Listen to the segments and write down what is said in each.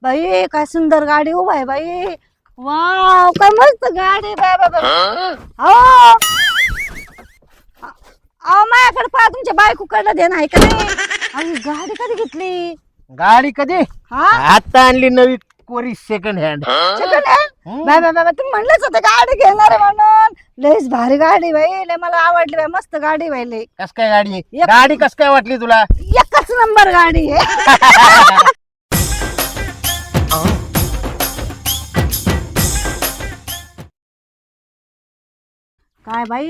बाई काय सुंदर गाडी उभा आहे बाई. वाव काय मस्त गाडी बाय बाय. हो अहो माझ्याकडे पहा तुमच्या बायकोकडे देणं आहे का नाही. अहो गाडी कधी घेतली. गाडी कधी हा आता आणली नवी कोरी second hand. Second hand bye bye bye तुम्ही म्हणलेच होते गाडी घेणार आहे म्हणून. लयच भारी गाडी बाई लय मला आवडली बाई मस्त गाडी बाई लय. कस काय गाडी गाडी कस काय वाटली तुला. एकच नंबर गाडी आहे. काय बाई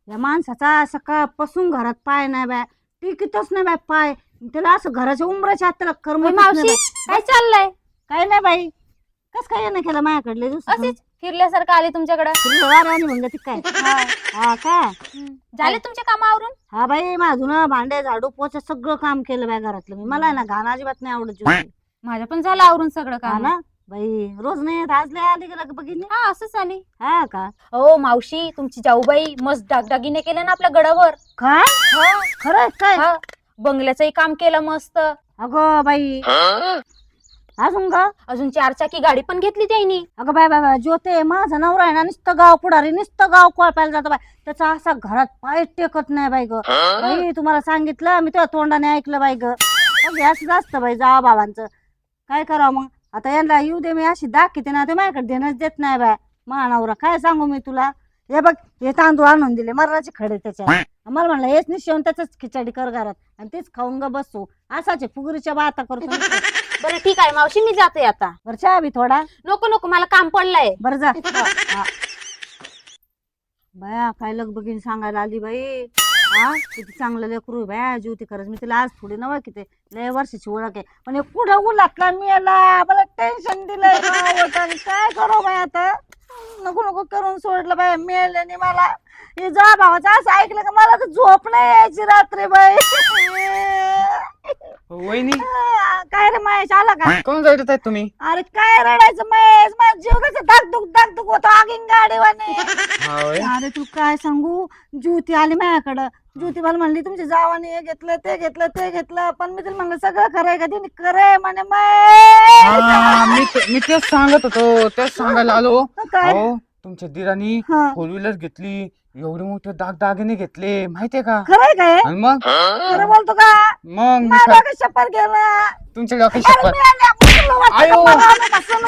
या माणसाचा सकाळपासून घरात पाय नाही बाय टिकतच नाही बाय पाय. त्याला असं घराच्या उंबराच्या हात त्याला कर्म मावशी काय चाललंय. काय नाही बाई कस काय येणं केलं माझ्याकडले असेच फिरल्यासारखं आले तुमच्याकडे. म्हणलं ती काय. हा काय झाले तुमच्या कामावरून. हा बाई माझून भांडे झाडू पोचा सगळं काम केलं बाय घरातलं मी. मला आहे ना घाण अजिबात नाही आवडत ज्योती. माझ्या पण झालं आवरून सगळं हा काम. ना बाई रोज नाही येत, आज लय आली गेला बघितली. हा असंच आली. हा का हो मावशी तुमची जाऊबाई मस्त दागदागिने केले ना आपल्या गडावर. काय खरं काय. हा बंगल्याचंही काम केलं मस्त. अगं बाई अजून का अजून 4 चाकी गाडी पण घेतली त्यांनी. अगं बाय बाय बाय ज्योते माझा नवरा आहे ना नुसतं गाव पुढारी नुसतं गाव कोळपायला जातो बाय. त्याचा असा घरात पाय टेकत नाही बाई ग. बाई तुम्हाला सांगितलं मी तुझ्या तोंडाने ऐकलं बाई ग. असं जास्त बाई जावा बाबांचं काय करावं मग. आता यांना येऊ दे मी अशी दाखवते ना ते माझ्याकडे देणंच देत नाही बाय. महानवरा काय सांगू मी तुला. हे बघ हे तांदूळ आणून दिले मर्राचे खडे त्याच्यात. मला म्हणलं हेच निश्चय त्याच खिचडी कर घरात आणि तेच खाऊन ग बसू. असाचे फुगरीच्या बाता करतो. बरं ठीक आहे मावशी मी जाते आता. बरं चहा बी थोडा. नको नको मला काम पडलंय. बरं जा. हा. बाया काय लग बघीन सांगायला आली बाई. हा किती चांगलं लेकरू आहे बाया ज्योती खरंच. मी तिला आज थोडी नवं किती लय वर्षाची ओळख आहे पण कुठं उलाटला मी याला मला टेन्शन दिलंय. काय करू बाय आता. नको नको करून सोडलं बाय मेल्याने मला. हे जा भावाचं असं ऐकलं का मला तर झोप नाही यायची रात्री बाई. वहिनी काय रे महेश आला का. कोण जायचं आहे तुम्ही. अरे काय रडायचं महेश माझ्या जीवनाचं धाकधुक होतो आगीन गाडीवाने. अरे तू काय सांगू ज्योती आली माझ्याकडं. ज्योती मला म्हणली तुमच्या जावाने हे घेतलं ते घेतलं ते घेतलं पण मी तिला म्हणलं सगळं खरंय का तिने खरंय म्हणे मी तेच सांगत होतो तेच सांगायला आलो. काय तुमच्या दिरानी हा. 4 व्हीलर घेतली एवढे मोठे दागदागिने घेतले माहितीये का. खरंय काय आणि मग खरं बोलतो का. मग मी माझा शपथ गेला. तुमच्या डोक्यात शपथ.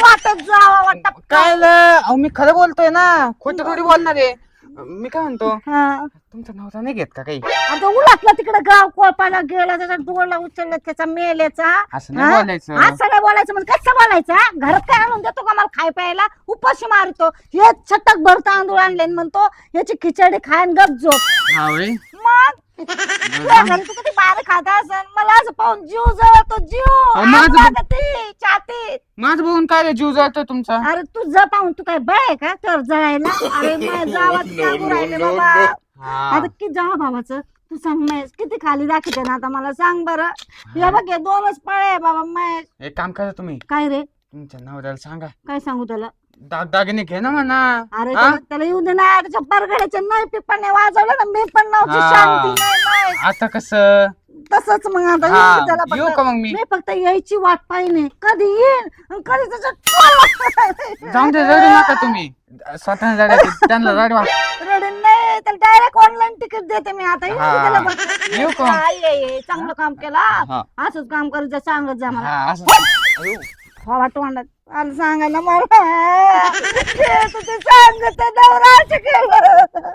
वाटत जावा वाटत काय अहो मी खरं बोलतोय ना खोटं थोडी बोलणार आहे. मी काय म्हणतो तुमचा नवरा नाही घेत का काही. आता उलाटला तिकडे गाव कोळपायला गेला त्याचा डोळा उचलला त्याचा मेल्याचा. असं नाही बोलायचं. असं नाही बोलायचं म्हणजे कसं बोलायचं. घरात काय आणून देतो का मला खाय प्यायला उपाशी मारतो. हे छटक भर तांदूळ आणले म्हणतो याची खिचडी खायन गप झोप. हा होय. मग तुझ्या घरी तू कधी बाहेर खात असन मला असं पाहून जीव जवळतो जीव माझं आग लागते छातीत. माझं बघून काय रे जीव जातोय तुमचा. अरे तू जा पाहून तू काय बाय आहे का तर जळायला. अरे माझ्या गावात सांगू राहिले बाबा. आता किती जावा भावाचं तू सांग महेश किती खाली दाखवते ना आता मला सांग बरं. या बघ हे 2च पळे आहे बाबा महेश. एक काम करा तुम्ही काय रे तुमच्या नवऱ्याला सांगा काय सांगू त्याला. दागदागिने घे ना म्हणा. अरे त्याला येऊ दे ना त्याच्या बरगड्याच्या नाही पिपाने वाजवलं ना मी पण नव्हती शांती नाही महेश. आता कसं तसंच मग आता हा, येऊ दे त्याला येऊ का मग मी. मी फक्त यायची वाट पाहिजे कधी येईन आणि कधी त्याच्या जाऊन दे रडू नका तुम्ही स्वतः रडायचं त्यांना रडवा. रडून नाही त्याला डायरेक्ट ऑनलाईन तिकीट देते मी आता येऊ दे हा. त्याला बघ. येऊ का? हा, ये चांगलं काम केला हा. असंच काम करत जा सांगत जा मला. हा असं अयो. वाटत वाटत आलं सांगायला मला ते सांगत नवराच केलं.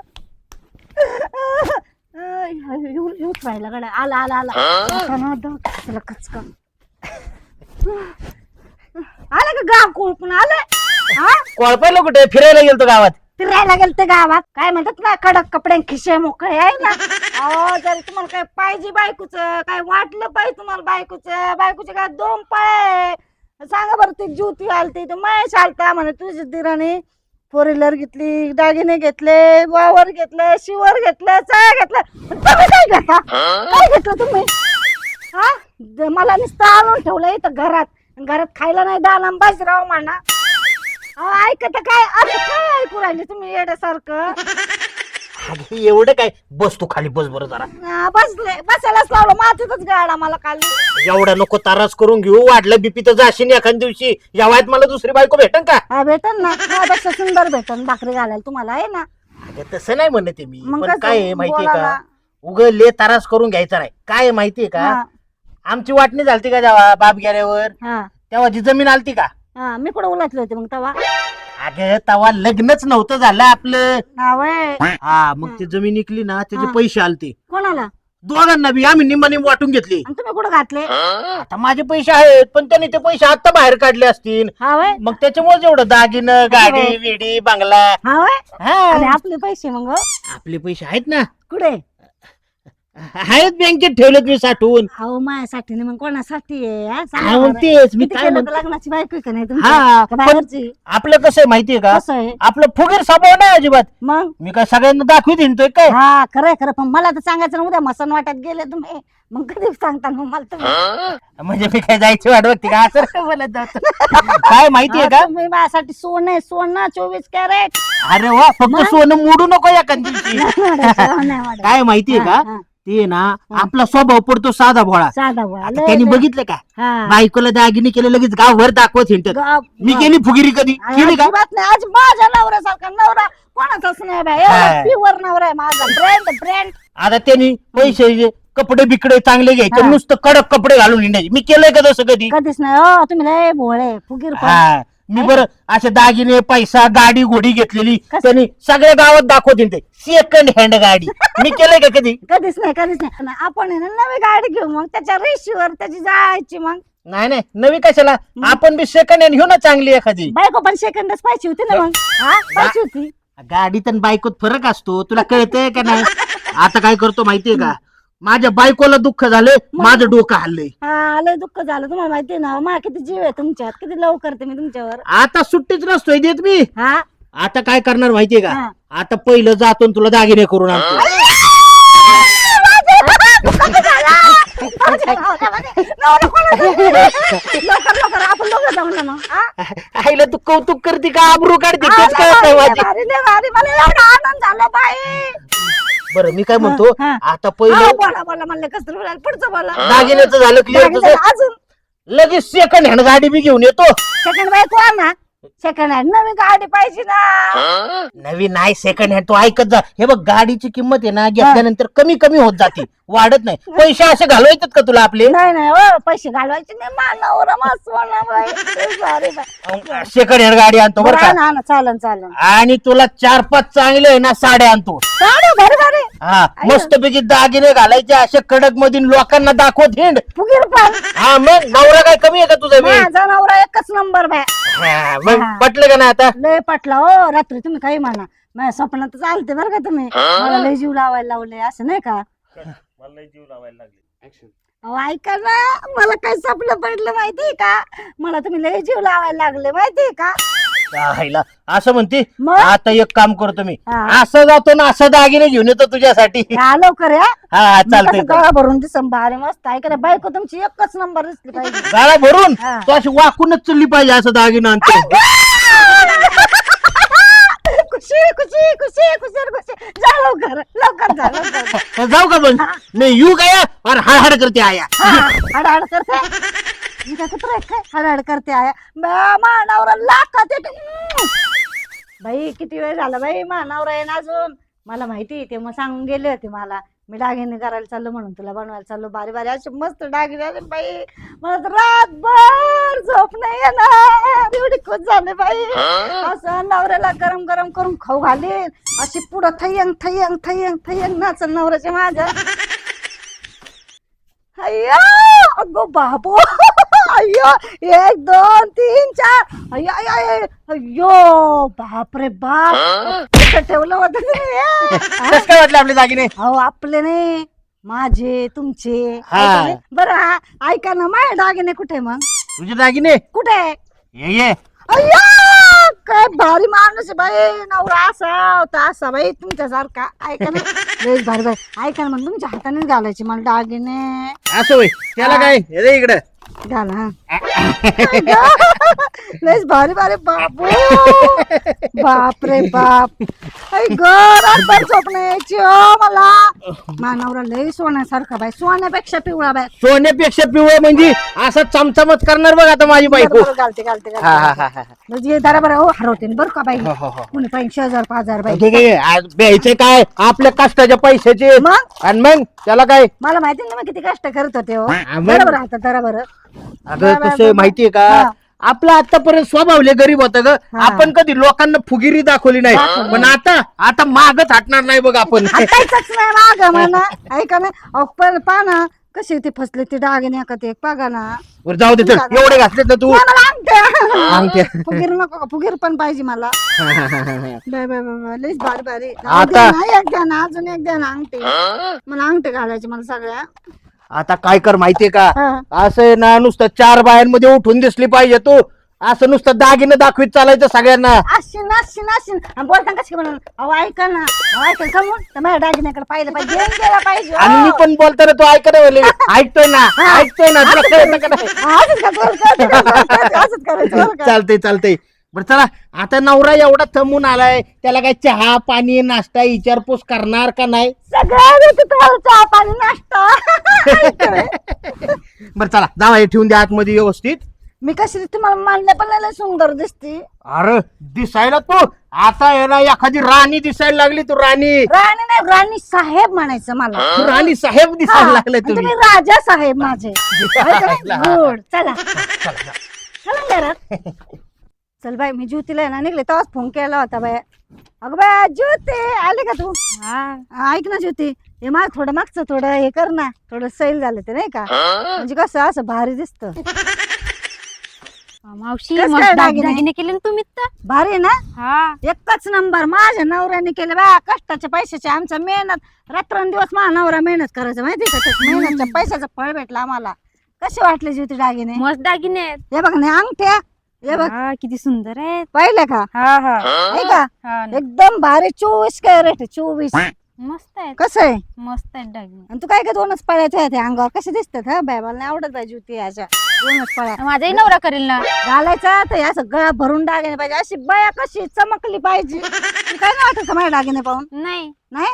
येऊच राहिला गड्या आला आला आला त्याला कचका आले का गाव कोळपून आले. हा कोळपायला कुठे फिरायला गेलतो गावात. फिरायला गेल ते गावात काय म्हणतात ना कडक कपडे खिशे मोकळे आहे ना. अहो जर तुम्हाला काय पाहिजे बायकोच काय वाटलं पाहिजे तुम्हाला बायकोचे काय 2 पाय सांगा बरं. ती ज्योती आलती ते महेश आलता म्हणे तुझ्या दिराने 4 व्हीलर घेतली दागिने घेतले वावर घेतलं शिवर घेतलं चहा घेतलं. तुम्ही काय घेता काय घेतलं तुम्ही. हा मला नुसतं आणून ठेवलं इथं घरात खायला नाही दाना बाजीराव म्हणा. ऐकत काय असं काय ऐकू राहिले तुम्ही येण्यासारखं. अगं, एवढं काय बस तू खाली बस बरं जरा. बसायलाच लावलं मातीतच गाडा मला काल. एवढा नको तारास करून घेऊ. वाढलं बीपी तर जाशील एखाद्या दिवशी. या वयात मला दुसरी बायको भेटन का? हा भेटन ना, माझ्यापेक्षा सुंदर भेटन भाकरी घालायला तुम्हाला आहे ना. अगं, तसं नाही म्हणते मी. मग पण कसं काय आहे माहितीये बोला का, ना. उगले तारास करून घ्यायचा नाही. काय आहे माहितीये का, हा, आमची वाटणी झालती का जेव्हा बाप गेल्यावर, हा, तेव्हा जी जमीन आलती का? हा. मी कुठं उलातले होते मग तेव्हा? अगं तेव्हा लग्नच नव्हतं झालं आपलं. नाव आहे हा, मग ती जमीन विकली ना, त्याचे हा. पैसे आलते कोणाला? दोघांना बी. आम्ही निम्मा निम वाटून घेतली. आणि तुम्ही कुठं घातले? आता माझे पैसे आहेत, पण त्यांनी ते पैसे आता बाहेर काढले असतील. हा वय, मग त्याच्यामुळे एवढं दागिनं गाडी विडी बंगला. हा वय. आणि हा, आपले पैसे मग आपले पैसे आहेत ना, कुठे? आहेत बँकेत ठेवलेत मी साठवून. अहो माझ्यासाठी नाही मग कोणासाठी आहे हा? हा, सांगा मग बरं. तेच मी किती काय केलं म्हणतो. तर लग्नाची बायको आहे का नाही हा, तुमची? का पण बाहेरची? आपलं कसं आहे माहितीये का, कसं आहे आपलं फुगीर स्वभाव नाही अजिबात. मग? मी काय सगळ्यांना दाखवीत हिंडतोय काय? हा खरंय खरं, पण मला तर सांगायचं ना, उद्या मसन वाटत गेले तुम्ही, मग कधी सांगता मग मला तुम्ही? म्हणजे मी काय जायची वाट बघते का असं काय बोलत जातो? काय माहितीये का, तुम्ही माझ्यासाठी सोनं आहे, सोनं 24 कॅरेट. अरे वा, फक्त सोनं मोडू नको या दिवशी. नाही वाढत. काय माहितीये का, हा, हा. ते ना आपला स्वभाव पडतो साधा भोळा. साधा बुवा, आता लय त्यांनी लय. बघितलं का, हा. बायकोला दागिने केले लगेच गावभर दाखवत हिंडत. मी केली फुगिरी कधी केली का? अजिबात नाही. आज माझ्या नवऱ्यासारखा नवरा कोणाचाच नाही बाई. हा. प्युअर नवरा आहे माझा. Brand brand. आता त्यांनी पैसे कपडे बिकडे चांगले घ्यायचे, हा. नुसतं कडक कपडे घालून हिंडायचे. मी केलंय का तसं कधी? कधीच नाही हो, तुम्ही लय भोळे फुगीर पण. हा, मी बरं असे दागिने पैसा गाडी घोडी घेतलेली कसं? त्यांनी सगळ्या गावात दाखवत हिंडते. सेकंड हँड गाडी. मी केलंय का कधी? कधीच नाही कधीच नाही. आणि आपण आहे ना नवी गाडी घेऊ, मग त्याच्या रेशीवर त्याची जायची. मग नाही नाही, नवी कशाला, आपण बी सेकंड हँड घेऊ ना चांगली एखादी. बायको पण सेकंडच पाहिजे होती ना मग. हा पाहिजे होती. गाडीत आणि बायकोत फरक असतो, तुला कळतंय का नाही? आता काय करतो माहितीये का, माझ्या बायकोला दुःख झालंय, माझं डोकं हल्लंय. हा लय दुःख झालं. तुम्हाला माहितीये ना मा किती जीव आहे तुमच्यात, किती लव करते मी तुमच्यावर. आता सुट्टीच नसतोय देत मी. हा आता काय करणार माहितीये का, हा. आता पहिलं जातो आणि तुला दागिने करून आणतो. लवकर लवकर आपण दोघं जाऊ ना मग. हा? आईला तू कौतुक करते का आबरू काढते तेच लय कळत नाही भारी, माझी. लय भारी, लय भारी. मला एवढा आनंद झाला बाई. बरं मी काय म्हणतो, हा. आता हा, पहिलं बोला बोला म्हणलं कसं बोलायला, पुढचं बोला. दागिन्याचं झालं क्लिअर तुझं, अजून लगेच सेकंड हँड गाडी बी घेऊन येतो. सेकंड बाईक वा ना, सेकंड हँड नवीन गाडी पाहिजे ना. नवीन नाही सेकंड हँड. तू ऐकत जा. हे बघ गाडीची किंमत आहे ना घेतल्यानंतर कमी कमी होत जाते, वाढत नाही. पैसे असे घालवायचे का तुला आपले? नाही नाही हो, पैसे घालवायचे नाही. मानवरा मासवाना बाई. सॉरी बाई. सेकंड हँड गाडी आणतो बरं का, ना चालन चालन. आणि तुला 4-5 चांगले आहे ना साड्या आणतो. साडे भारी भारी. हा, मस्तपैकी दागिने घालायचे अशा कडक मधील लोकांना दाखवत हिंड. फुगीर पण. हा, मग नवरा काय कमी आहे का तुझा बी? माझा नवरा एकच नंबर बाय. हा, मग हा. पटलं का नाही आता? लय पटला हो. रात्री तुम्ही काही म्हणा, माझ्या स्वप्नात चालते बरं का तुम्ही. मला लय जीव लावायला लावले असं नाही का? Action. अहो ऐका ना, मला काय स्वप्न पडलं माहितीये का? मला तुम्ही लय जीव लावायला लागले माहितीये का? आईला असं म्हणते. मग? आता एक काम करतो मी, हा. असं जातो ना असं दागिने घेऊन येतो तुझ्यासाठी. या लवकर या. हा मी चालतंय. कसं गळा भरून दिसम भारी मस्त. ऐका ना, बायको तुमची एकच नंबर दिसली पाहिजे. गाळा भरून हा. तू अशी वाकूनच चालली पाहिजे असं दागिने आणतो. खुशी खुशी खुशी खुशी खुशी. जा लवकर लवकर जा लवकर. तर जाऊ का मग? नाही येऊ काय अरे हाड करते आया. हडहड करते. मी काय कुत्रा आहे काय? हडहड करते आया. मानावरा लाखात येते. बाई किती वेळ झाला बाई, मानावरा आहे ना अजून. मला माहिती ते मग सांगून गेले होते मला, मी दागिने करायला चाललो म्हणून तुला बनवायला चाललो. बारी बारी असे मस्त दागिने आले बाई. मला तर रातभर झोप नाही येणार, एवढी खुश झाले बाई. असं नवऱ्याला गरम गरम करून खाऊ घालीन, अशी पुढं थयंग थयंग थयंग थयंग नाचन नवऱ्याच्या माझ्या. अय्या अगो बाबो. अय्यो 1 2 3 4. अय्यो अय्यो अय्यो बापरे बाप. कुठं ठेवलं होतं तुम्ही? कसं काय वाटलं आपले दागिने? अहो आपले नाही, माझे तुमचे. हा. ऐका नाही? बरं ऐका ना, माझे दागिने कुठे मग? तुझे दागिने कुठे? ये अय्या काय भारी माणूस आहे बाई. नवरा असा होता असा बाई तुमच्यासारखा. ऐका ना, लयच भारी बाई. ऐका ना, मग तुमच्या हाताने घालायचे मला दागिने. असं होय. त्याला काय हे रे इकडं घाल हा. लयच भारी भारी बापू. बाप रे बाप. आई ग रातभर झोप नाही यायची हो मला. मानवरा लय सोन्यासारखा बाय, सोन्यापेक्षा पिवळा बाय. सोन्यापेक्षा पिवळं म्हणजे असं चमचमच करणार बघ आता माझी बायको. बरं, घालते घालते हा हा घालते. हा हा. म्हणजे जरा बरं हो हरवते बरं का बाई. हो, हो, हो. कुणी 5,000 5,000 बाई. ठीक आहे आज द्यायचे काय आपल्या कष्टाच्या पैशाचे. मग आणि मग त्याला काय मला माहिती नाही मी किती कष्ट करत होते हो. मग? बरोबर आता जरा बरं. अगं कसं माहितीये का हा. आपला आतापर्यंत स्वभाव लय गरीब होता ग. हा. आपण कधी लोकांना फुगिरी दाखवली नाही. पण आता मागच हटणार नाही बघ आपण. हटायचंच नाही माग म्हणा. ऐका ना अहो, पण पहा ना कशी ती फसली ती डागिने का ते बघा ना. बरं, जाऊ दे चल एवढे घातले ना तू. मला अंगठ्या. अंगठ्या. फुगीर नको का? फुगीर पण पाहिजे मला. बाय बाय बाय लईच भारी भारी. आता- एक द्या ना अजून एक द्या ना अंगठी. मला अंगठी घालायची मला सगळ्या. आता काय कर माहितीये का हा. असं आहे ना नुसतं 4 बायांमध्ये उठून दिसली पाहिजे तू. असं नुसतं दागिने दाखवीत चालायचं सगळ्यांना. अशीन अशीन अशीन बोलता कशी म्हणून अहो ऐका ना अहो ऐका समोर तर माझ्या डागिन्याकडे पाहिलं पाहिजे घेऊन गेला पाहिजे आणि मी हो. पण बोलताना तू ऐकत ऐकतोय ना ऐकतोय ना तुला कळतं का नाही? असंच का तुला कळतं? असंच करायचं बरं का? चालतंय चालतंय. बरं चला आता नवरा एवढा थंबून आलाय त्याला काय चहा पाणी नाश्ता विचारपूस करणार का नाही? सगळ्या देते तुम्हाला चहा पाणी नाश्ता. बरं चला जावा हे ठेवून द्या आतमध्ये व्यवस्थित. मी कशी तुम्हाला मानल्या पण लय सुंदर दिसते. अरे दिसायला तू आता आहे ना एखादी राणी दिसायला लागली तू राणी. राणी नाही राणी साहेब म्हणायचं मला. तू राणी साहेब दिसायला हा, लागले आणि तुम्ही. तुम्ही राजा साहेब माझे. लागला. गुड चला चला घरात. चल बाई मी ज्योतीला आहे ना निघले तेव्हाच फोन केला होता बाय. अगं बाय ज्योती आली का तू? हा, ऐक ना ज्योती हे माग थोडं मागचं थोडं हे कर ना थोडं सैल झालं ते नाही का म्हणजे कसं असं भारी दिसत. मावशी कसं मस्त काय दागिने? दागिने केले ना तुम्ही तर. भारी ना हा एकच नंबर. माझ्या नवऱ्याने केलं बा कष्टाच्या पैशाचे आमच्या मेहनत रात्रंदिवस माझा नवरा मेहनत करायचं माहिती का? त्या मेहनतच्या पैशाचं फळ भेटलं आम्हाला. कसे वाटले ज्योती दागिने? मस्त दागिने आहेत. हे बघ ना अंगठ्या हे बघ हा, किती सुंदर आहेत. पाहिलं का? हा हा आहे का हा ना. एकदम भारी 24 कॅरेट 24. मस्त आहेत कसं आहे? मस्त आहेत दागिने. आणि तू काय काय 2च पळ्याच्या आहेत अंगावर कसे दिसतात हा बाय मला नाही आवडत पाहिजे होती अशा 2च पळ्या माझाही नवरा करेल ना. घालायचा तर असं गळा भरून दागिने पाहिजे. अशी बाया कशी चमकली पाहिजे. तुला काय नाही वाटत का माझ्या दागिने पाहून? नाही नाही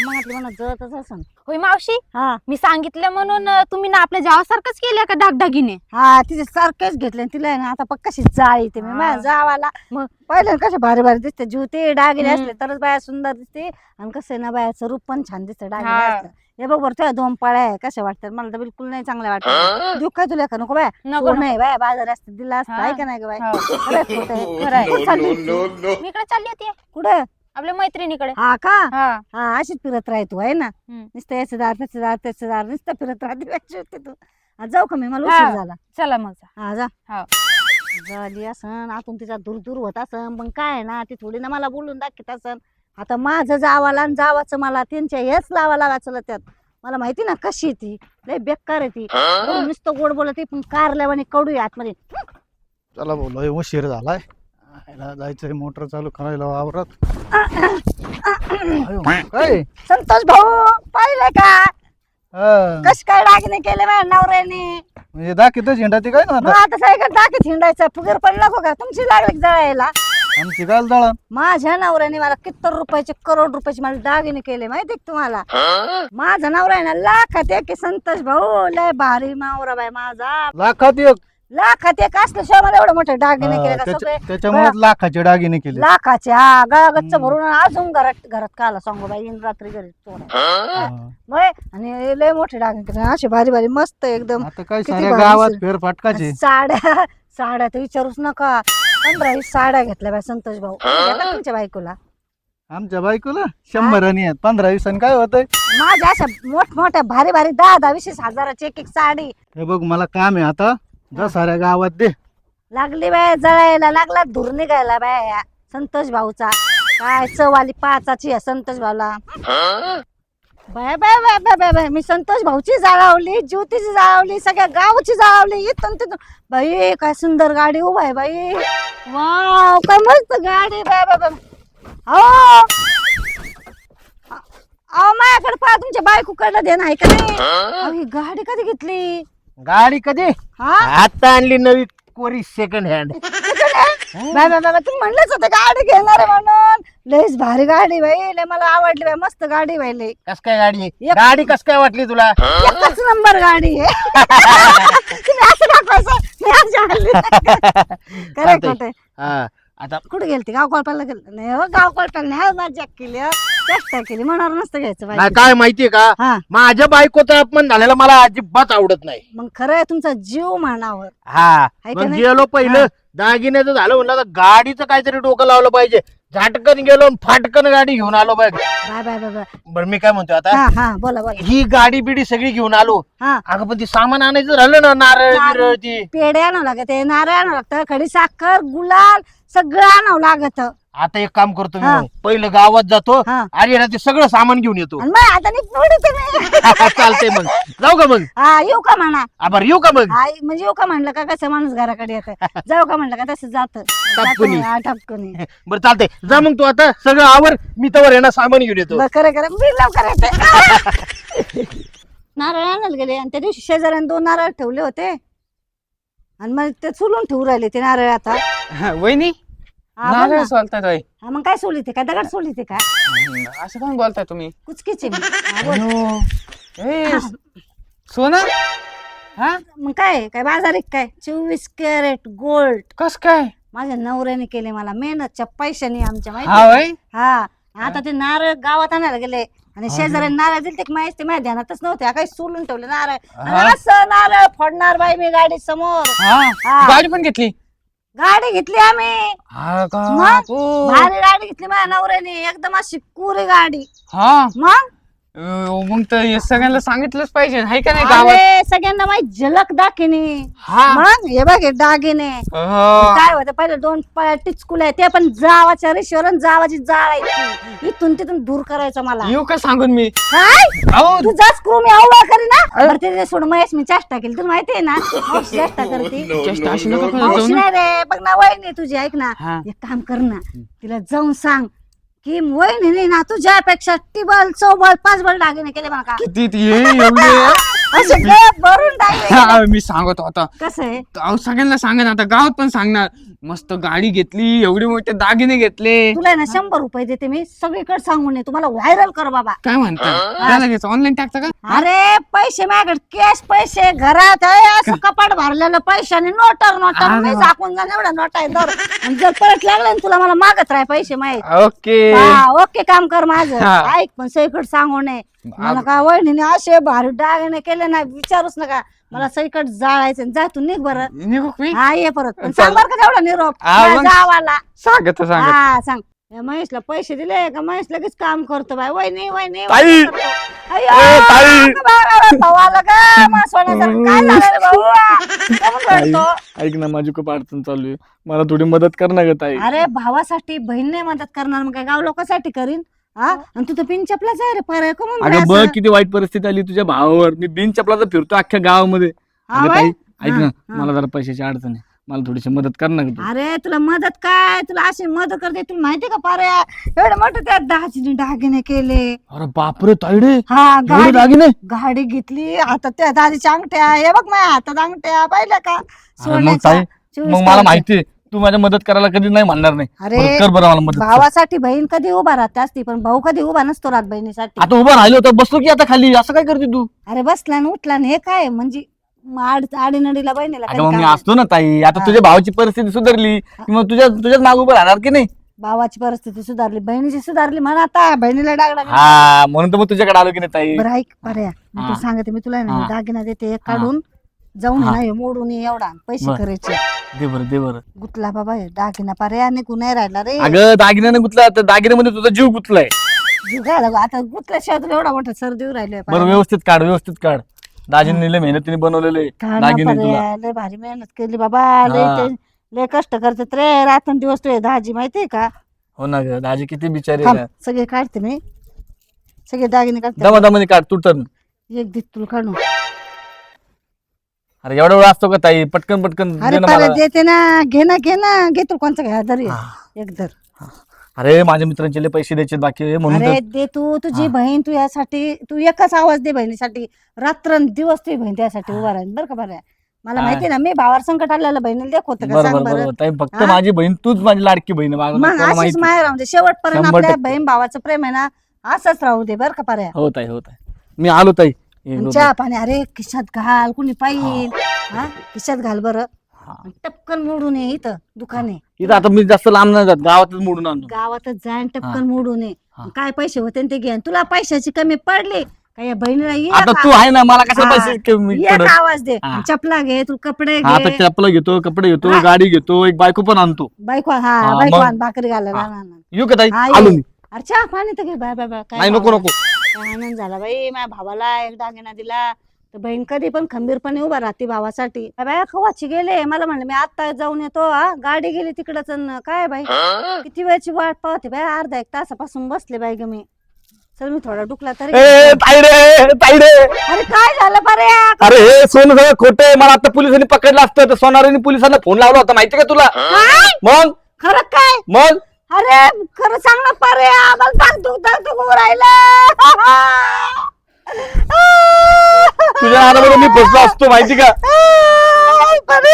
मग आपली म्हणत जळतच असं. होय मावशी हा मी सांगितलं म्हणून तुम्ही ना आपल्या जावासारखंच केलं का दागदागिने. हा तिचे सारखेच घेतले तिला आहे ना आता पक्क कशी जाळी ते मी हा. माझ्या जावाला मग? पाहिलं कसे भारी भारी दिसते जुते दागिने हम्म. असले तरच बाया सुंदर दिसते. आणि कसं आहे ना बायाचं रूप पण छान दिसतं दागिने हा. असलं. हे बघ बरं तुझ्या 2 पळ्या आहे कशा वाटतात? मला तर बिलकुल नाही चांगल्या वाटतात. देऊ काय तुला का नको बाय? नको नाही बाय बाजार असतं दिला असतं हा. आहे का नाही ग बाय? हो. खरं आहे, खोटं आहे? खरं आहे. कुठं चालली होती? मी इकडे चालली होती कुठं? आपल्या मैत्रिणीकडे. हा का? हा हा अशीच फिरत राह तू आहे ना हम्म. नुसतं याचं दार त्याचं दार त्याचं दार नुसतं फिरत राहते पाहिजे होते तू. आज जाऊ का मी? मला हा. उशीर झाला. चला मग जा. हा जा. हा. झाली असन आतून तिचा दूर दूर होत असन पण काय आहे ना ती थोडी ना मला बोलून दाखवत असन. आता माझं जावाला आणि जावाचं मला त्यांच्या हेच लावा लागायचं त्यात. मला माहिती ना कशी आहे ती लय बेकार आहे ती. नुसतं गोड बोलत पण कारल्यावानी कडू आहे आतमध्ये. चला बोल उशीर झालाय. ह्याला जायचंय मोटर चालू करायला वावरात. काय संतोष भाऊ पाहिलंय का हा, कस काय दागिने केले माझ्या नवऱ्याने? म्हणजे दाखवतच हिंडाती काय ना मग आता आता सायकल दाखवत हिंडायचं फुगीर पण नको का? तुमची लागली जळायला. आमची गाल दळा. माझ्या नवऱ्याने मला कित्तर रुपयाचे करोड रुपयाचे मला दागिने केले माहिती का तुम्हाला? माझा नवरा आहे ना लाखात एक आहे संतोष भाऊ. लय भारी नवरा बाय माझा. लाखात एक. लाखात एक असल्याशिवाय मला एवढे मोठे दागिने केले का सगळे? त्याच्यामुळे लाखाचे दागिने केले. लाखाचे हा गच्च भरून अजून घरात घरात काला सांगू बाई इन रात्री घरी चोर. हा. होय आणि लय मोठे दागिने केले असे भारी भारी मस्त एकदम. आता काय किती साऱ्या भारी गावात दिसेल. फेरफाटकाचे. साड्या साड्या तर विचारूच नका. 15-20 साड्या घेतल्या बाय संतोष भाऊ. घेतल्या तुमच्या बायकोला? आमच्या बायकोला 100 आणि 15-20 काय होतंय. माझ्या अशा मोठमोठ्या भारी भारी 10-20 हजाराची एक एक साडी हे बघ मला काम आहे आता. जा साऱ्या गावात दे. लागली बाय जळायला लागला धूर निघायला बाय संतोष भाऊचा. काय चवाली 5ची आहे संतोष भाऊला. Bye bye bye bye bye bye मी संतोष भाऊची जाळवली ज्योतीची जाळवली सगळ्या गावची जाळवली इथून तिथून. बाई काय सुंदर गाडी उभा आहे बाई. वाव काय मस्त गाडी बाय बाय बाय. हो अहो माझ्याकडे पहा तुमच्या बायकोकडे देणं आहे का नाही? अहो, ही गाडी कधी घेतली? गाडी कधी हा आता आणली नवी कोरी सेकंड हँड. बाबा तुम्ही म्हणलेच होते गाडी घेणार आहे म्हणून. लयच भारी गाडी बाई, लय मला आवडली बाई, मस्त गाडी बाई, लय कस काय गाडी एक- गाडी कस काय वाटली तुला? एकच नंबर गाडी आहे. तुम्ही असं दाखवायचं मी अशी आणली नाही. खरं चालतंय. खोटं. हा आता कुठे गेलती? गाव कोळपाला गेलं नाही हो, गाव कोळपाला नाही, मजाक केली हो. चेष्टा केली, मनावर नसतं घ्यायचं नाही, बाई. काय माहितीये का हा माझ्या बायकोचा अपमान झालेला मला अजिबात आवडत नाही. मग खरं आहे तुमचा जीव म्हणावर. हा आहे का मग नाही? गेलो पहिलं दागिन्याचं झालं म्हणलं आता गाडीचं काहीतरी डोकं लावलं पाहिजे. झटकन गेलो आणि फाटकन गाडी घेऊन आलो बघ. Bye bye bye bye. बरं मी काय म्हणतो आता हा हा बोला बोला. ही गाडी बिडी सगळी घेऊन आलो. हा अगं पण ती सामान आणायचं राहिलं ना, नारळ बिरळ ती. पेढे आणावं लागत, नारळ आणावं लागतं, खडी साखर, गुलाल सगळं आणावं लागत. आता एक काम करतो मी हा. मग. पहिलं गावात जातो हा. आणि ना ते सगळं सामान घेऊन येतो. आणि मग आता नीट मोडीत नाही. चालतंय मग जाऊ का मग? हा येऊ का म्हणा. बरं येऊ का मग? हा म्हणजे येऊ का म्हणलं का कसं माणूस घराकडे येत, जाऊ का म्हणलं का तसं जात टपकुनी. टपकुनी. बरं चालतंय जा मग तू आता सगळं आवर, मी तवर आहे ना सामान घेऊन येतो. बरं खरं मी लवकर येते. नारळ आणायला गेले आणि त्या दिवशी शेजाऱ्याने 2 नारळ ठेवले होते आणि मग ते चुलून ठेवू राहिले ते नारळ आता. वहिनी हा, बोल नारळ ना. सोलताय ताई. हा, मग काय सोडली ते काय दगड सोडली ते काय असं काय बोलताय तुम्ही? कुचकीचे हा, बोल. ए सोनं हा मग काय काय बाजारीक काय 24 कॅरेट गोल्ड कस काय? माझ्या नवऱ्याने केले, मला मेहनतच्या पैशाने आमच्या हा माहिती वय हा. आता ते नारळ गावात आणायला गेले आणि शेजाऱ्याने नारळ दिले ते माहिती ते माझ्या ध्यानातच नव्हते. काही सोलून ठेवले नारळ आणि असं नारळ फोडणार बाई मी गाडी समोर. हा हा. गाडी पण घेतली. गाडी घेतली आम्ही, हा का? मग? हो. भारी गाडी घेतली माझ्या नवऱ्याने, एकदम अशी कुरी गाडी. हा मग मग तर हे सगळ्यांना सांगितलंच पाहिजे हाय का नाही गावात? अरे सगळ्यांना माहिती झलक दाखिनी. हा मग हे बघ हे दागिने हा. काय होतं, पहिले 2 पाया टिचकुल्या ते पण जावाच्या रेषेवर आणि जावाची जाळायची, इथून तिथून दूर करायचं मला. येऊ का सांगून मी? काय अहो तू जास करू मी आवडा करी ना. बरं ते सोड महेश, मी चेष्टा केली तुला माहितीये ना, मावशी चेष्टा करते. चेष्टा अशी नका करत जाऊ मावशी ना. नाही रे, बघ ना वहिनी तुझी, ऐक ना हा. एक काम कर ना, तिला जाऊन सांग की वहिनी ना तुझ्यापेक्षा टिबल 4 5 दागिने केले मला का किती ती एवढे असे गप भरून दागिने. हा, मी सांगतो आता. कसं आहे अहो, सगळ्यांना सांगा ना, आता गावात पण सांगणार. मस्त गाडी घेतली, एवढे मोठे दागिने घेतले. तुला आहे ना 100 रुपये देते मी, सगळीकडे सांगून ये, तुम्हाला व्हायरल कर बाबा. काय म्हणता? त्याला घ्यायचं ऑनलाईन टाकता का? अरे पैसे माझ्याकडे कॅश पैसे घरात आहे, असं कपाट भरलेलं पैशाने नोटर अरे मी वा. झाकून जा एवढा नोट आहे दर. आणि जर परत लागले ना तुला मला मागत राह पैसे माहित. ओके. ओके काम कर माझं. हा. ऐक पण सगळीकडे सांगू नये मला का वहिनीने असे भारी दागिने केले ना, विचारूच नका. मला सगळीकडे जाळायचं, जा तू निघ बरं. निघू का मी? हा ये परत, पण सांग बरं का तेवढा निरोप हा, मग. जावाला. सांगतो सांगतो. हा सांग. या महेशला पैसे दिले का महेश लगेच काम करतो बाय. वहिनी वहिनी ताई. वहिनी करतो. अय्यो, ए, ताई. अगं बाबा, भाऊ आला का? मा सोन्यासारखं काय झालं रे भाऊ? काहून रडतो? ऐक ना, माझी खूप अडचण चालू आहे, मला थोडी मदत कर ना ग ताई. अरे भावासाठी बहीण नाही मदत करणार, मग काय गाव लोकांसाठी करीन. हा आणि तू तर पिन चपलाच आहे रे, पर्याय का म्हणून अगं बघ असं? किती वाईट परिस्थिती आली तुझ्या भावावर. मी बिन चपलाचा फिरतो अख्ख्या गावामध्ये. हा अगं वय? ताई ऐक ना, हा. मला जरा पैशाची अडचण आहे, मला थोडीशी मदत कर ना ग तू. अरे तुला मदत काय, तुला अशी मदत करते, तुला माहितीये का पर्या एवढं मोठं त्या दाजीने दागिने केले. अरे बापरे ताईडे, हा एवढे दागिने? गाडी घेतली, आता त्या दाजीच्या अंगठ्या हे बघ माझ्या हातात अंगठ्या पाहिल्या का अरे मग ताई, मग मला माहितीये तू माझ्या मदत करायला कधी नाही म्हणणार नाही. अरे, बरं, कर बरं मला मदत कर. भावासाठी बहीण कधी उभा राहते असती, पण भाऊ कधी उभा नसतो राहत बहिणीसाठी. आता उभा राहिलो तर बसलो की आता खाली, असं काय करते तू? अरे बसला ना उठला ना, हे काय म्हणजे आडीनडीला बहिणीला अगं कधी मग मी काम- असतो ना ताई, आता हा. तुझ्या भावाची परिस्थिती सुधारली की मग तुझ्याच मागे उभं राहणार की नाही? भावाची परिस्थिती सुधारली, बहिणीची सुधारली म्हणा, आता बहिणीला डागडा हा, म्हणून तर मग तुझ्याकडे आलो की नाही ताई. बरं ऐक पर्या, मी हा. तुला सांगते, मी तुला ना हा. दागिना देते, एक काढून जाऊन हा. नाही मोडून ये एवढा पैसे बरं. करायचे. दे बरं, दे बरं. गुतला बाबा हे दागिना पर्या निघून नाही राहिला रे. अगं दागिन्याने गुतला तर दागिन्यामध्ये तुझा जीव गुतलाय. जीव घाला आता गुतल्याशिवाय तुला एवढा मोठा सर्दी राहिलोय बरं व्यवस्थित काढ, व्यवस्थित काढ. दाजींनी लय मेहनतीने बनवलेले दागिने तुला. लय भारी मेहनत केली बाबा, लय हा. लय कष्ट करतात रे, रात्रंदिवस तुझे दाजी माहितीये का. हो ना ग, दाजी किती बिचारे थांब, ना. सगळे काढते मी, सगळे दागिने काढते. दमादमाने काढ तू तर. एक दित तुला काढून. अरे एवढा वेळ असतो का ताई? पटकन पटकन अरे दे ना पर्या मला. देते ना, घे ना घे ना, घे तुला कोणचं घ्या तरी हा. एक धर. अरे माझ्या मित्रांचे लय पैसे द्यायचे बाकी आहे, म्हणून अरे तर- दे तू तुझी हा. बहीण तू यासाठी तू एकच आवाज दे बहिणीसाठी रात्रंदिवस तुझी बहीण त्यासाठी उभा राहील बरं का बरं मला हा. माहिती ना मी भावावर संकट आलेलं बहिणीला देख होतं का बरोबर सांग बरं बरोबर ताई, फक्त हा? माझी बहीण तूच माझी लाडकी बहीण आहे, माझं मग तुला अशीच माहिती. माया राहू दे शेवटपर्यंत 100% आपल्या बहीण भावाचं प्रेम आहे ना असंच राहू दे बरं का पर्या हो ताई हो ताई, मी आलो ताई. एक चहा पाणी अरे खिशात घाल कुणी पाहिजे हा खिशात घाल बरं हा. टपकन मोडून ये इथं दुकाने इथं आता मी जास्त लांब नाही जात, गावातच मोडून आणतो. गावातच जाईन हा. टपकन मोडून ये हा. काय पैसे होते ते घे तुला पैशाची कमी पडली काय या बहिणीला ये आता का? तू आहे ना, मला कसं हा. पैसे कमी एक पडत? आवाज दे हा. चपला घे तू कपडे हा, आता घे चपला घेतो, कपडे घेतो, हा. गाडी घेतो, एक बायको पण आणतो. बायको हा हा, बायको मग? आण, भाकरी घालायला हा. आण. येऊ का ताई? हा, आलो ये. मी. अरे चहा पाणी तर घे बाय बाय बाय काय नाही नको भावा. नको. काय आनंद झाला बाई माझ्या भावाला एक दागिना दिला तर बहीण कधी पण खंबीरपणे उभा राहते भावासाठी बाय खवाची गेले मला म्हणलं मी आता जाऊन येतो हा गाडी गेली तिकडच काय बाई किती वेळची वाट पाहते बाई अर्धा एक तासापासून बसले बाई ग मी चल मी थोडा डुकला तरी ए ताई रे ताई रे, अरे काय झालं बरे अरे हे सोनं सगळं खोटं आहे. मला आता पोलिसांनी पकडलं असतं तर सोनारांनी पोलिसांना फोन लावला होता, माहिती का तुला? मग खरं काय मग अरे खरं सांग ना परे आम्हाला दागदुग होऊ राहिलं तुझ्या नादामध्ये मी फसलो असतो, माहिती का? परे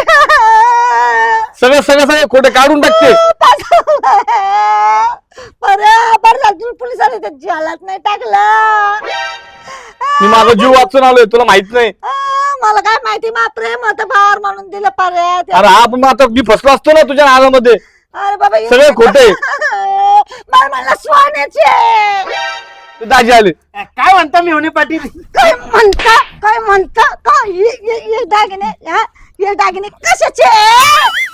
सगळं सगळं सगळं खोटं काढून टाकते. बरं झालं तुम्ही पोलिसांनी त्या जालात नाही टाकलं मी माझा जीव वाचून आलोय, तुला माहित नाही. मला काय माहिती मा प्रेम होतं भावावर म्हणून दिलं पर्याय अरे हा पण मग आता मी फसलो असतो ना तुझ्या नादामध्ये. अरे बाबा सगळं खोटं मला म्हणलं सोन्याचे दाजी आले. काय म्हणता मी होणे पाटील? काय म्हणता का हे दागिने हा? हे दागिने कशाचे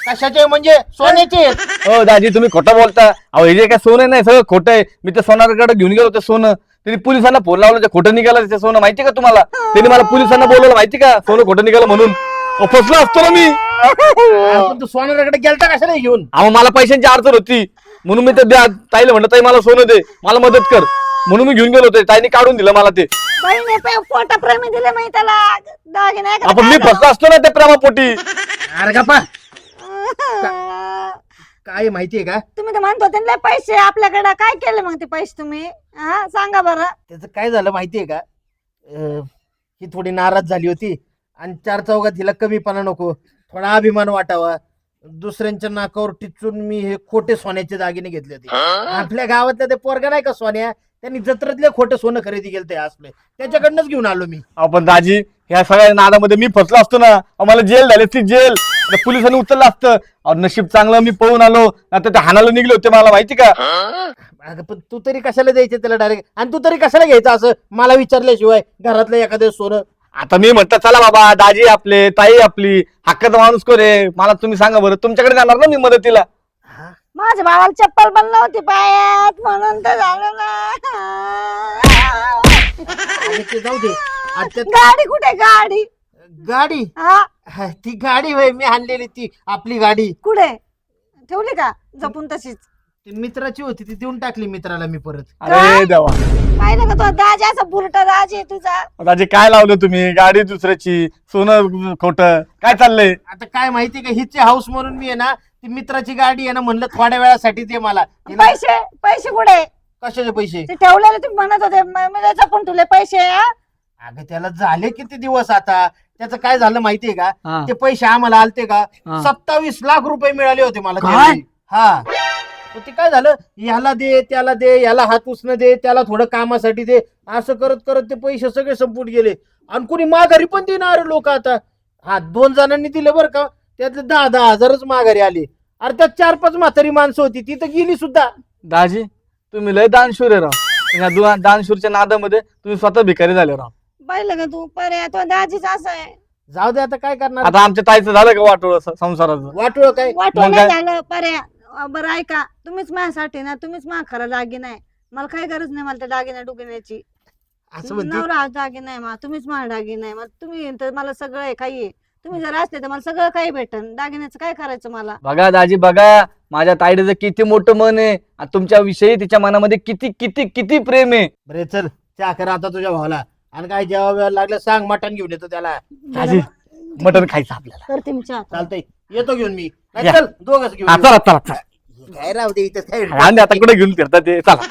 कशाचे म्हणजे सोन्याचे? हो दाजी तुम्ही खोटं बोलता. अहो हे जे काय सोनं नाही सगळं खोटं आहे. मी ते सोनाराकडे घेऊन गेलो ते सोनं, त्यांनी पोलिसांना फोन लावलं, ते खोटं निघालं ते सोनं, माहिती का तुम्हाला? त्यांनी मला पोलिसांना बोलवलं, माहिती का? सोनं खोटं निघालं म्हणून. अहो, फसलो असतो ना मी. पण तू सोन्याकडे गेलता कशाला घेऊन? अहो मला पैशांची अडचण होती म्हणून मी ते ताईला म्हणलं ताई मला सोनं दे, मला मदत कर, म्हणून मी घेऊन गेलो होते. ताईने काढून दिलं मला ते. बहिणी पोटा प्रेमी दिले माहिती त्याला दागिने आपण मी फसलो असतो ना त्या प्रेमापोटी. अरे गप्पा, काय माहितीये का तुम्ही तर म्हणत होते ना लय पैसे आपल्याकडे काय केले मग ते पैसे तुम्ही हा सांगा बरं त्याचं काय झालं माहितीये का? ही थोडी नाराज झाली होती आणि चार चौघात हिला कमीपणा नको, थोडा अभिमान वाटावा. दुसऱ्यांच्या नाकावर टिचून मी हे खोटे सोन्याचे दागिने घेतले होते. आपल्या गावातल्या ते पोरगा नाही का सोन्या, त्यांनी जत्रेतले खोटे सोनं खरेदी केलं ते असले, त्याच्याकडनंच घेऊन आलो मी. आपण दाजी ह्या सगळ्या नादामध्ये मी फसलो असतो ना, मला जेल झाली ती जेल, पोलिसांनी उचललं असतं. अहो, नशीब चांगलं मी पळून आलो, आता ते हाणाला निघले होते मला, माहिती का? अगं पण तू तरी कशाला द्यायचे त्याला डायरेक्ट, आणि तू तरी कशाला घ्यायचं असं मला विचारल्याशिवाय घरातलं एखादं सोनं? आता मी म्हणतात चला बाबा, दाजी आपले, ताई आपली, हक्काचा माणूस कोरे, मला तुम्ही सांगा बरं, तुमच्याकडे जाणार ना मी मदतीला? माझ्या भावाला चप्पल पण नव्हती पायात म्हणून तर झालं ना अरे ते जाऊ दे. आणि त्यात गाडी कुठे गाडी गाडी, हा हा, ती गाडी होय मी आणलेली, ती आपली गाडी कुठे ठेवली का जपून तशीच ती मित्राची होती, ती देऊन टाकली मित्राला मी परत. अरे देवा, पाहिलं का तो दाजी असा बुरटा दाजी आहे तुझा दाजी काय लावलं तुम्ही? गाडी दुसऱ्याची, सोनं खोटं, काय चाललंय? आता काय माहिती का, हिची हाऊस म्हणून मी आहे ना, ती मित्राची गाडी आहे ना, म्हणलं थोड्या वेळासाठी दे मला. तिला- पैसे पैसे कुठे कशाचे पैसे? ते ठेवलेले तुम्ही म्हणत होते मी जपून तुले पैसे हा? अगं त्याला झाले किती दिवस आता, त्याचं काय झालं माहितीये का? हा. ते पैसे आम्हाला आलते का, हा. 27 लाख रुपये मिळाले होते मला काय? त्यावेळी. हा, मग ते काय झालं, याला दे त्याला दे, याला हात उसणं दे, त्याला थोडं कामासाठी दे, असं करत करत ते पैसे सगळे संपून गेले. आणि कुणी माघारी पण देणार लोक आता. हा, 2 जणांनी दिले बरं का, त्यातले 10-10 हजारच माघारी आले. अरे त्यात 4-5 म्हातारी माणसं होती, ती तर गेली सुद्धा. दाजी तुम्ही लय दानशूर आहे राव. ह्या दानशूरच्या नादामध्ये तुम्ही स्वतः भिकारी झाले राव. पाहिलं का तू पर्या तो दाजीच असं आहे जाऊ दे आता काय करणार. आता आमच्या ताईचं झालं का वाटोळ संसाराचं? वाटोळ काय? वाटून मग नाही काय? झालं पर्या बरं ऐका तुम्हीच माझ्यासाठी ना तुम्हीच माझा खरा दागिना आहे मला काही गरज नाही मला त्या दागिना डुगिन्याची असं म्हणते. नवरा दागिना आहे मला तुम्हीच माझा दागिना आहे मग तुम्ही तर मला सगळं आहे काही आहे तुम्ही जर असते तर मला सगळं काही भेटन दागिन्याचं काय करायचं मला बघा दाजी बघा, माझ्या ताईचं किती मोठं मन आहे आणि तुमच्या विषयी तिच्या मनामध्ये किती किती किती प्रेम आहे. बरे चल चहा कर आता तुझ्या भावाला, आणि काय जेव्हा वेळ लागलं सांग, मटण घेऊन येतो त्याला. दाजी मटण खायचं आपल्याला. करते मी चहा चालतंय, येतो घेऊन मी. नाही या. चल दोघच घेऊन हा, येऊ. चला चला चला. काय राहू दे इथं काय आणि आता कुठे घेऊन फिरतात ते चला